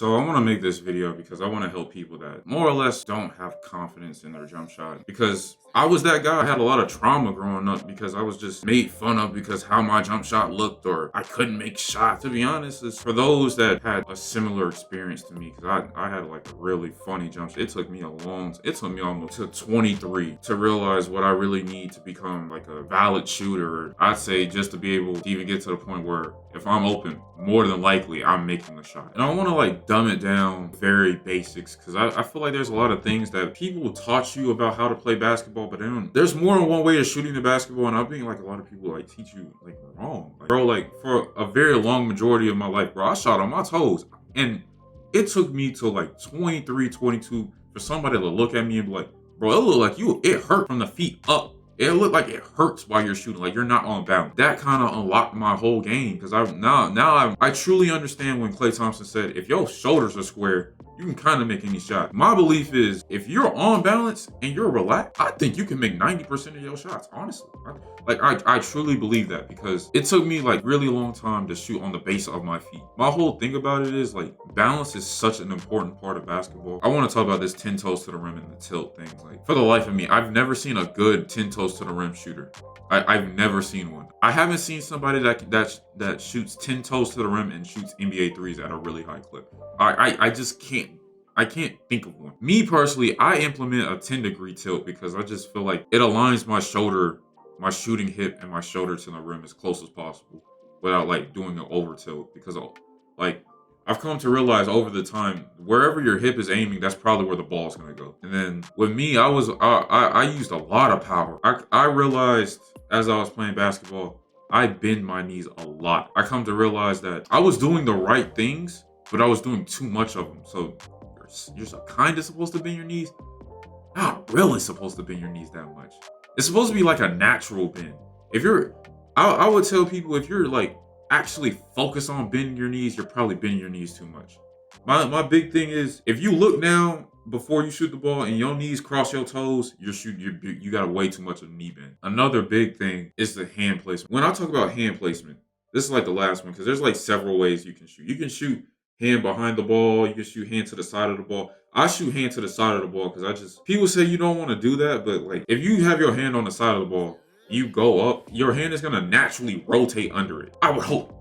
So I want to make this video because I want to help people that more or less don't have confidence in their jump shot. Because I was that guy. I had a lot of trauma growing up because I was just made fun of because how my jump shot looked or I couldn't make shots. To be honest, it's for those that had a similar experience to me because I had like a really funny jump shot. It took me it took me almost to 23 to realize what I really need to become like a valid shooter. I'd say just to be able to even get to the point where if I'm open, more than likely I'm making the shot. And I want to like dumb it down very basics because I feel like there's a lot of things that people taught you about how to play basketball, but there's more than one way of shooting the basketball. And I think like a lot of people like teach you like wrong. Like, bro, like for a very long majority of my life, bro, I shot on my toes. And it took me till like 23, 22 for somebody to look at me and be like, bro, it looked like it hurt from the feet up. It looked like it hurts while you're shooting, like you're not on balance. That kind of unlocked my whole game because I truly understand when Klay Thompson said, if your shoulders are square, you can kind of make any shot. My belief is if you're on balance and you're relaxed, I think you can make 90% of your shots, honestly. I truly believe that because it took me like really long time to shoot on the base of my feet. My whole thing about it is like balance is such an important part of basketball. I want to talk about this 10 toes to the rim and the tilt thing. Like for the life of me, I've never seen a good 10 toes to the rim shooter. I've never seen one. I haven't seen somebody that shoots 10 toes to the rim and shoots NBA threes at a really high clip. I just can't. I can't think of one. Me personally, I implement a 10-degree tilt because I just feel like it aligns my shoulder, my shooting hip, and my shoulder to the rim as close as possible without like doing an over tilt. Because like I've come to realize over the time, wherever your hip is aiming, that's probably where the ball's gonna go. And then with me, I used a lot of power. I realized as I was playing basketball, I bend my knees a lot. I come to realize that I was doing the right things, but I was doing too much of them. So you're kind of supposed to bend your knees, not really supposed to bend your knees that much. It's supposed to be like a natural bend. If you're, I would tell people if you're like actually focus on bending your knees, you're probably bending your knees too much. My big thing is if you look down before you shoot the ball and your knees cross your toes, you got way too much of a knee bend. Another big thing is the hand placement. When I talk about hand placement, this is like the last one because there's like several ways you can shoot. You can shoot hand behind the ball. You can shoot hand to the side of the ball. I shoot hand to the side of the ball because people say you don't want to do that, but like if you have your hand on the side of the ball, you go up, your hand is gonna naturally rotate under it. I would hope.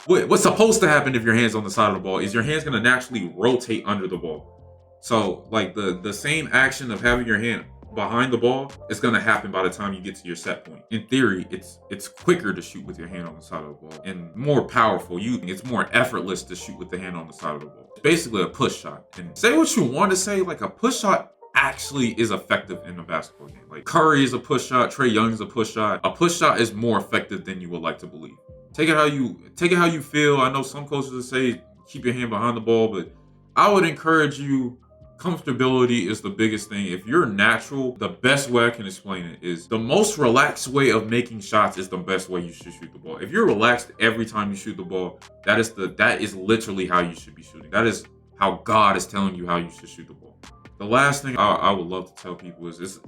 What's supposed to happen if your hand's on the side of the ball is your hand's gonna naturally rotate under the ball. So like the same action of having your hand behind the ball is going to happen by the time you get to your set point. In theory, it's quicker to shoot with your hand on the side of the ball and more powerful. It's more effortless to shoot with the hand on the side of the ball. It's basically a push shot. And say what you want to say, like a push shot actually is effective in a basketball game. Like Curry is a push shot, Trae Young is a push shot. A push shot is more effective than you would like to believe. Take it how you feel. I know some coaches will say keep your hand behind the ball, but I would encourage you. Comfortability is the biggest thing. If you're natural, the best way I can explain it is the most relaxed way of making shots is the best way you should shoot the ball. If you're relaxed every time you shoot the ball, that is literally how you should be shooting. That is how God is telling you how you should shoot the ball. The last thing I would love to tell people is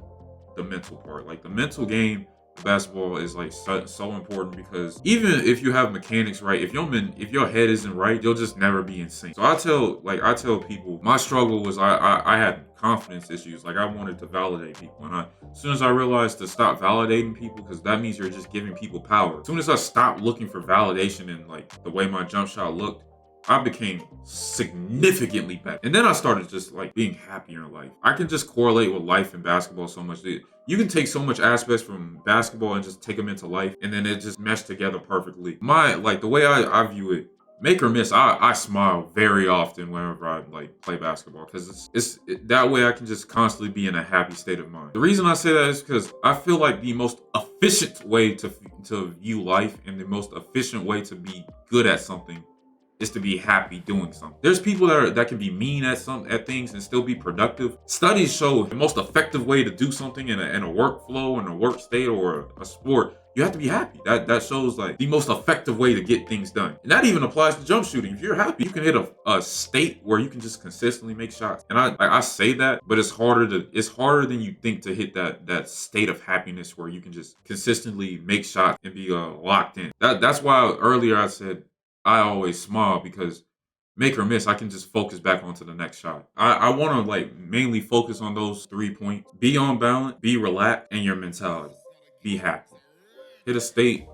the mental part. Like the mental game, basketball is like so important because even if you have mechanics right, if your head isn't right, you'll just never be in sync. So I tell people my struggle was I had confidence issues. Like I wanted to validate people, and as soon as I realized to stop validating people because that means you're just giving people power. As soon as I stopped looking for validation in like the way my jump shot looked, I became significantly better. And then I started just like being happier in life. I can just correlate with life and basketball so much. You can take so much aspects from basketball and just take them into life, and then it just meshed together perfectly. The way I view it, make or miss, I smile very often whenever I like play basketball because that way I can just constantly be in a happy state of mind. The reason I say that is because I feel like the most efficient way to view life and the most efficient way to be good at something is to be happy doing something. There's people that can be mean at things and still be productive. Studies show the most effective way to do something in a workflow, in a work state, or a sport, you have to be happy. That shows like the most effective way to get things done. And that even applies to jump shooting. If you're happy, you can hit a state where you can just consistently make shots. And I say that, but it's harder than you think to hit that state of happiness where you can just consistently make shots and be locked in. That's why earlier I said I always smile because make or miss, I can just focus back onto the next shot. I want to like mainly focus on those 3 points. Be on balance, be relaxed, and your mentality. Be happy. Hit a state,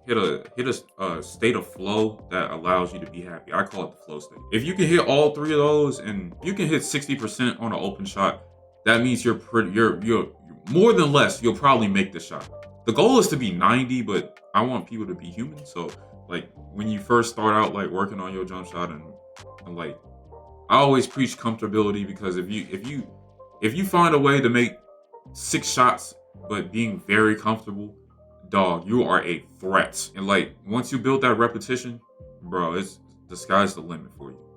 hit a state of flow that allows you to be happy. I call it the flow state. If you can hit all three of those, and you can hit 60% on an open shot, that means you're more than less. You'll probably make the shot. The goal is to be 90, but I want people to be human. So like when you first start out like working on your jump shot and like I always preach comfortability because if you find a way to make 6 shots but being very comfortable, dog, you are a threat. And like once you build that repetition, bro, it's the sky's the limit for you.